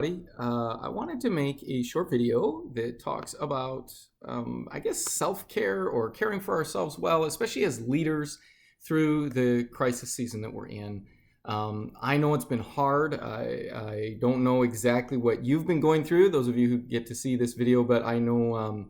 I wanted to make a short video that talks about, self-care or caring for ourselves well, especially as leaders through the crisis season that we're in. I know it's been hard. I don't know exactly what you've been going through, those of you who get to see this video, but I know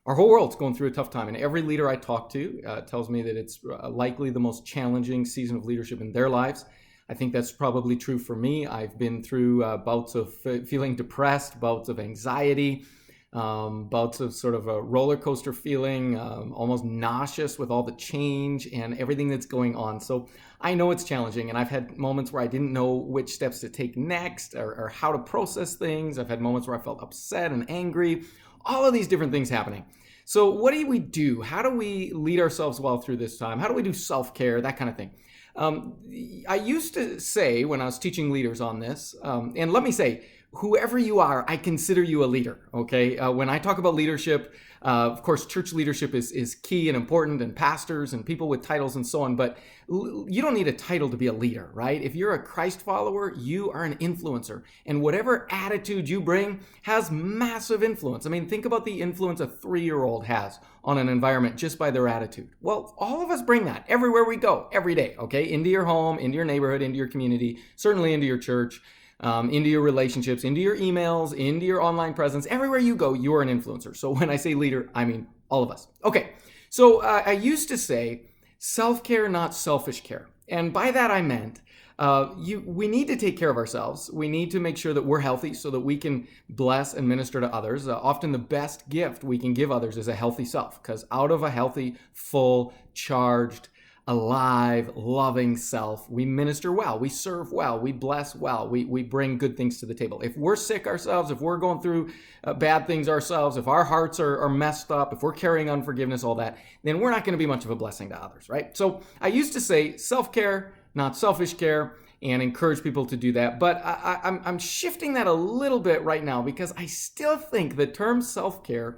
our whole world's going through a tough time. And every leader I talk to tells me that it's likely the most challenging season of leadership in their lives. I think that's probably true for me. I've been through bouts of feeling depressed, bouts of anxiety, bouts of sort of a roller coaster feeling, almost nauseous with all the change and everything that's going on. So I know it's challenging, and I've had moments where I didn't know which steps to take next or how to process things. I've had moments where I felt upset and angry, all of these different things happening. So what do we do? How do we lead ourselves well through this time? How do we do self-care, that kind of thing? I used to say when I was teaching leaders on this, and let me say, whoever you are, I consider you a leader, okay? When I talk about leadership, of course, church leadership is key and important, and pastors and people with titles and so on, but you don't need a title to be a leader, right? If you're a Christ follower, you are an influencer, and whatever attitude you bring has massive influence. I mean, think about the influence a 3-year-old has on an environment just by their attitude. Well, all of us bring that everywhere we go, every day, okay? Into your home, into your neighborhood, into your community, certainly into your church, into your relationships, into your emails, into your online presence. Everywhere you go, you are an influencer. So when I say leader, I mean all of us. Okay, so I used to say self-care, not selfish care. And by that I meant we need to take care of ourselves. We need to make sure that we're healthy so that we can bless and minister to others. Often the best gift we can give others is a healthy self, because out of a healthy, full, charged, alive, loving self, we minister well, we serve well, we bless well, we bring good things to the table. If we're sick ourselves, if we're going through bad things ourselves, if our hearts are messed up, if we're carrying unforgiveness, all that, then we're not going to be much of a blessing to others, right? So I used to say self-care, not selfish care, and encourage people to do that. But I'm shifting that a little bit right now, because I still think the term self-care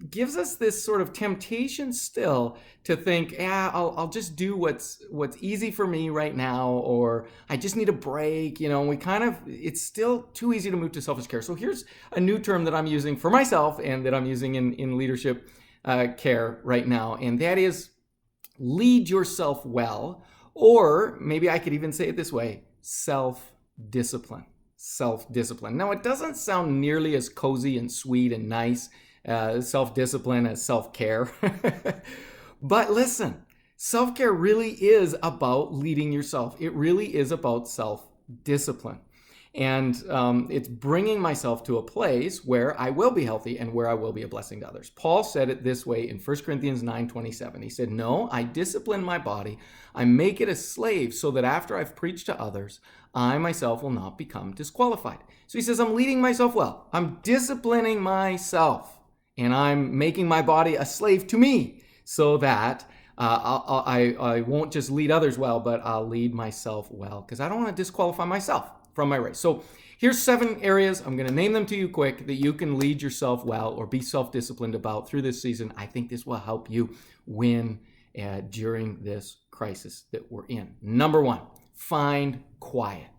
gives us this sort of temptation still to think, I'll just do what's easy for me right now, or I just need a break. It's still too easy to move to selfish care. So here's a new term that I'm using for myself and that I'm using in leadership care right now, and that is lead yourself well, or maybe I could even say it this way: self-discipline. Self-discipline. Now, it doesn't sound nearly as cozy and sweet and nice, self-discipline as self-care. But listen, self-care really is about leading yourself. It really is about self-discipline. And it's bringing myself to a place where I will be healthy and where I will be a blessing to others. Paul said it this way in 1 Corinthians 9:27. He said, "No, I discipline my body. I make it a slave so that after I've preached to others, I myself will not become disqualified." So he says, I'm leading myself well. I'm disciplining myself, and I'm making my body a slave to me so that I won't just lead others well, but I'll lead myself well, because I don't want to disqualify myself from my race. So here's 7 areas. I'm going to name them to you quick that you can lead yourself well or be self-disciplined about through this season. I think this will help you win during this crisis that we're in. Number 1, find quiet.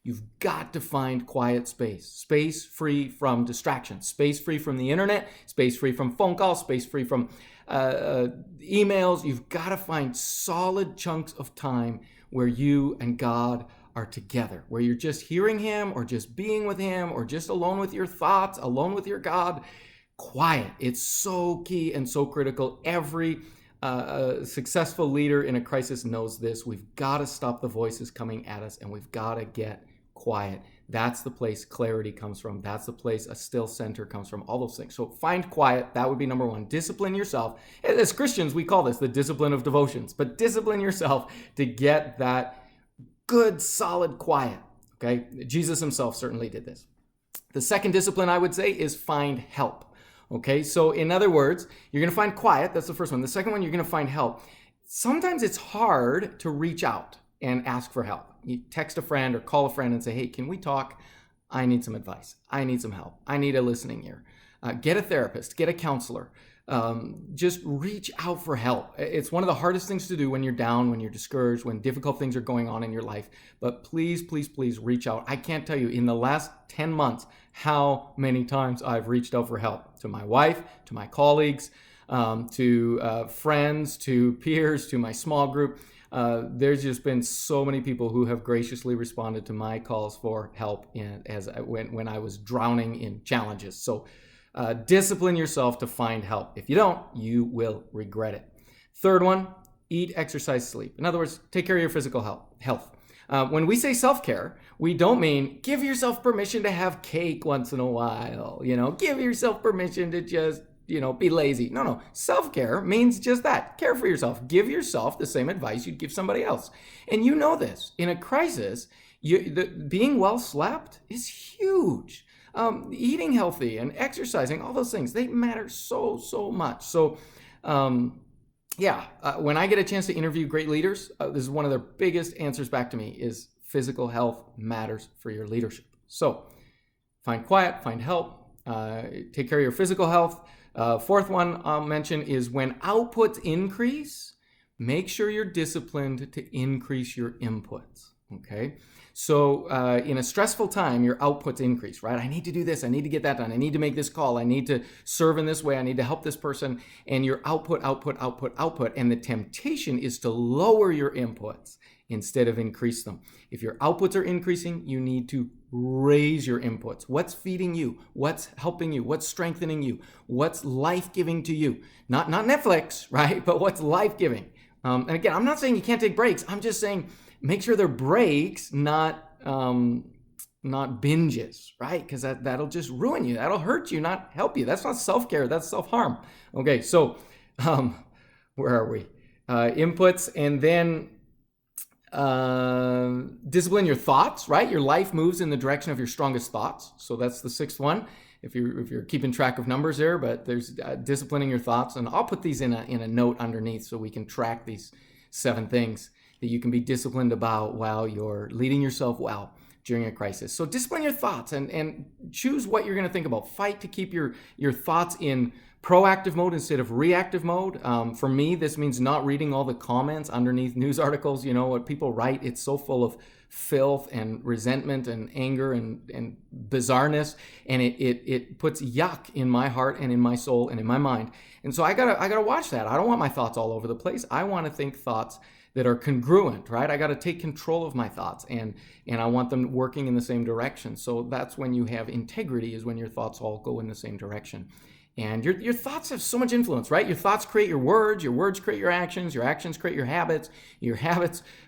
You've got to find quiet space free from distractions, space free from the internet, space free from phone calls, space free from emails. You've got to find solid chunks of time where you and God are together, where you're just hearing him or just being with him or just alone with your thoughts, alone with your God. Quiet. It's so key and so critical. Every successful leader in a crisis knows this. We've got to stop the voices coming at us, and we've got to get quiet. That's the place clarity comes from. That's the place a still center comes from, all those things. So find quiet. That would be number 1. Discipline yourself. As Christians, we call this the discipline of devotions, but discipline yourself to get that good, solid quiet, okay? Jesus himself certainly did this. The second discipline, I would say, is find help, okay? So in other words, you're going to find quiet. That's the first one. The second one, you're going to find help. Sometimes it's hard to reach out and ask for help. You text a friend or call a friend and say, hey, can we talk? I need some advice. I need some help. I need a listening ear. Get a therapist, get a counselor. just reach out for help. It's one of the hardest things to do when you're down, when you're discouraged, when difficult things are going on in your life. But please, please, please reach out. I can't tell you in the last 10 months how many times I've reached out for help to my wife, to my colleagues, to friends, to peers, to my small group. There's just been so many people who have graciously responded to my calls for help when I was drowning in challenges. So discipline yourself to find help. If you don't, you will regret it. Third one, eat, exercise, sleep. In other words, take care of your physical health. When we say self-care, we don't mean give yourself permission to have cake once in a while. Give yourself permission to just be lazy. No. Self-care means just that. Care for yourself. Give yourself the same advice you'd give somebody else. And you know this. In a crisis, being well slept is huge. Eating healthy and exercising, all those things, they matter so, so much. So, when I get a chance to interview great leaders, this is one of their biggest answers back to me is physical health matters for your leadership. So find quiet, find help, take care of your physical health. Fourth one I'll mention is when outputs increase, make sure you're disciplined to increase your inputs. Okay. So in a stressful time, your outputs increase, right? I need to do this. I need to get that done. I need to make this call. I need to serve in this way. I need to help this person. And your output. And the temptation is to lower your inputs instead of increase them. If your outputs are increasing, you need to raise your inputs. What's feeding you? What's helping you? What's strengthening you? What's life-giving to you? Not Netflix, right? But what's life-giving? And again, I'm not saying you can't take breaks. I'm just saying make sure they're breaks, not binges, right? Because that'll just ruin you. That'll hurt you, not help you. That's not self-care. That's self-harm. Okay, so where are we? Inputs, and then discipline your thoughts, right? Your life moves in the direction of your strongest thoughts. So that's the sixth one. If you're keeping track of numbers there, but there's disciplining your thoughts, and I'll put these in a note underneath so we can track these 7 things that you can be disciplined about while you're leading yourself well during a crisis. So discipline your thoughts and choose what you're going to think about. Fight to keep your thoughts in proactive mode instead of reactive mode. For me, this means not reading all the comments underneath news articles. What people write, it's so full of filth and resentment and anger and bizarreness, and it puts yuck in my heart and in my soul and in my mind. And so I gotta watch that. I don't want my thoughts all over the place. I want to think thoughts that are congruent, right? I got to take control of my thoughts, and I want them working in the same direction. So that's when you have integrity, is when your thoughts all go in the same direction. And your thoughts have so much influence, right? Your thoughts create your words create your actions create your habits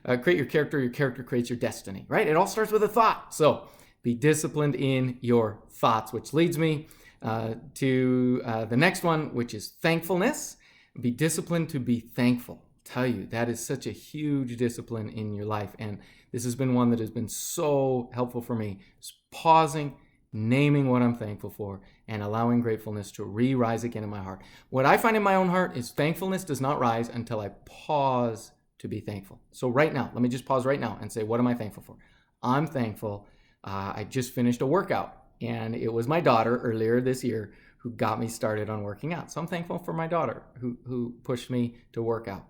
create your character creates your destiny, right? It all starts with a thought. So be disciplined in your thoughts, which leads me to the next one, which is thankfulness. Be disciplined to be thankful. Tell you, that is such a huge discipline in your life, and this has been one that has been so helpful for me. Just pausing, naming what I'm thankful for, and allowing gratefulness to re-rise again in my heart. What I find in my own heart is thankfulness does not rise until I pause to be thankful. So right now, let me just pause right now and say, what am I thankful for? I'm thankful. I just finished a workout, and it was my daughter earlier this year who got me started on working out. So I'm thankful for my daughter who pushed me to work out.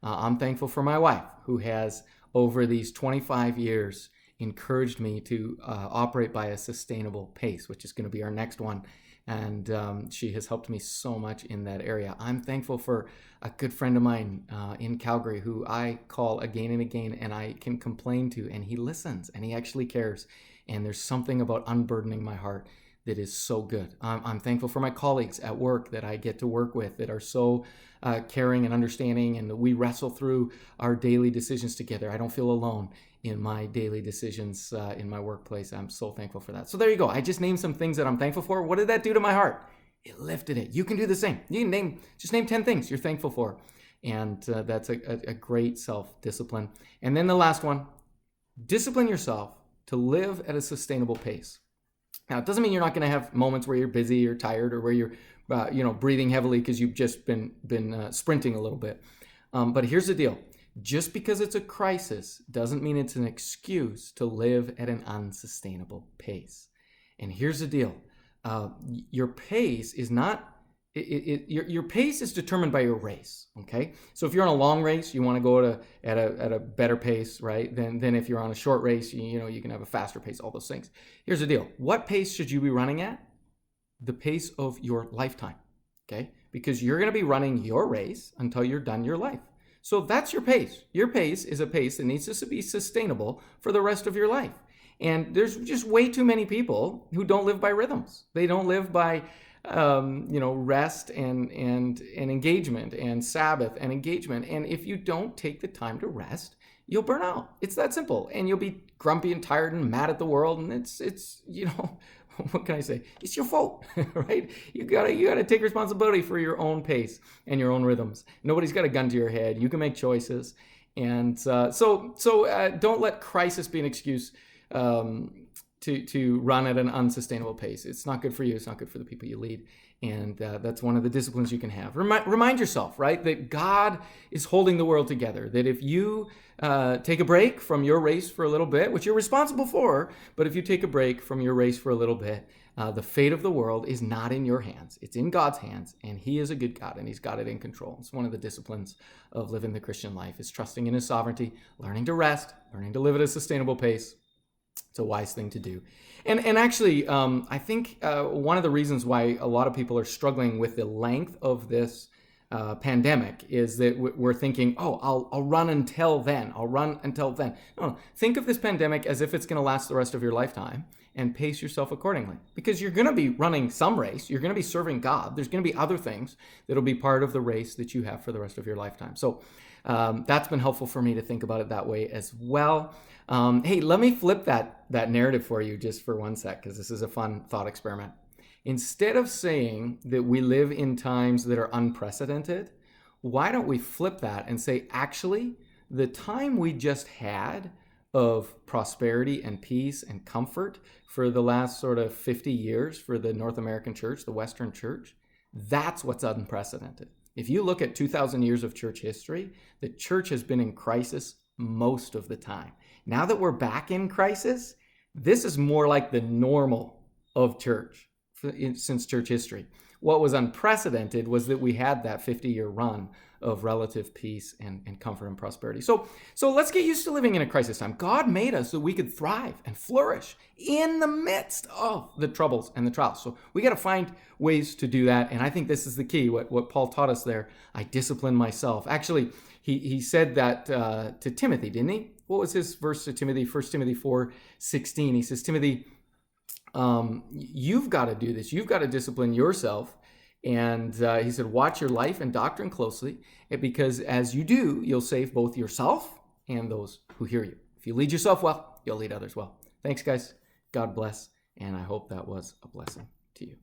I'm thankful for my wife, who has, over these 25 years, encouraged me to operate by a sustainable pace, which is going to be our next one. And she has helped me so much in that area. I'm thankful for a good friend of mine in Calgary who I call again and again, and I can complain to, and he listens, and he actually cares. And there's something about unburdening my heart that is so good. I'm thankful for my colleagues at work that I get to work with that are so caring and understanding, and we wrestle through our daily decisions together. I don't feel alone in my daily decisions in my workplace. I'm so thankful for that. So there you go. I just named some things that I'm thankful for. What did that do to my heart? It lifted it. You can do the same. You can name 10 things you're thankful for. And that's a great self-discipline. And then the last one, discipline yourself to live at a sustainable pace. Now, it doesn't mean you're not going to have moments where you're busy or tired, or where you're breathing heavily because you've just been sprinting a little bit. But here's the deal. Just because it's a crisis doesn't mean it's an excuse to live at an unsustainable pace. And here's the deal. Your pace is not your pace is determined by your race. Okay, so if you're on a long race, you want to go at a better pace, right? Than if you're on a short race, you can have a faster pace. All those things. Here's the deal: what pace should you be running at? The pace of your lifetime. Okay, because you're going to be running your race until you're done your life. So that's your pace. Your pace is a pace that needs to be sustainable for the rest of your life. And there's just way too many people who don't live by rhythms. They don't live by rest and engagement and Sabbath and engagement. And if you don't take the time to rest, you'll burn out. It's that simple. And you'll be grumpy and tired and mad at the world. And it's what can I say? It's your fault, right? You gotta take responsibility for your own pace and your own rhythms. Nobody's got a gun to your head. You can make choices. And so don't let crisis be an excuse to run at an unsustainable pace. It's not good for you. It's not good for the people you lead. And that's one of the disciplines you can have. Remind yourself, right, that God is holding the world together. That if you take a break from your race for a little bit, which you're responsible for, but if you take a break from your race for a little bit, the fate of the world is not in your hands. It's in God's hands, and He is a good God, and He's got it in control. It's one of the disciplines of living the Christian life, is trusting in His sovereignty, learning to rest, learning to live at a sustainable pace. It's a wise thing to do. And actually, I think one of the reasons why a lot of people are struggling with the length of this pandemic is that we're thinking, I'll run until then. I'll run until then. No, think of this pandemic as if it's going to last the rest of your lifetime, and pace yourself accordingly. Because you're going to be running some race. You're going to be serving God. There's going to be other things that'll be part of the race that you have for the rest of your lifetime. So that's been helpful for me to think about it that way as well. Hey, let me flip that narrative for you just for one sec, because this is a fun thought experiment. Instead of saying that we live in times that are unprecedented, why don't we flip that and say, actually, the time we just had of prosperity and peace and comfort for the last sort of 50 years for the North American church, the Western church, that's what's unprecedented. If you look at 2,000 years of church history, the church has been in crisis most of the time. Now that we're back in crisis, this is more like the normal of church since church history. What was unprecedented was that we had that 50-year run of relative peace and comfort and prosperity. So let's get used to living in a crisis time. God made us so we could thrive and flourish in the midst of the troubles and the trials. So we got to find ways to do that. And I think this is the key, what Paul taught us there. I discipline myself. Actually, he said that to Timothy, didn't he? What was his verse to Timothy? 1 Timothy 4:16. He says, Timothy, you've got to do this. You've got to discipline yourself. And he said, watch your life and doctrine closely, because as you do, you'll save both yourself and those who hear you. If you lead yourself well, you'll lead others well. Thanks, guys. God bless. And I hope that was a blessing to you.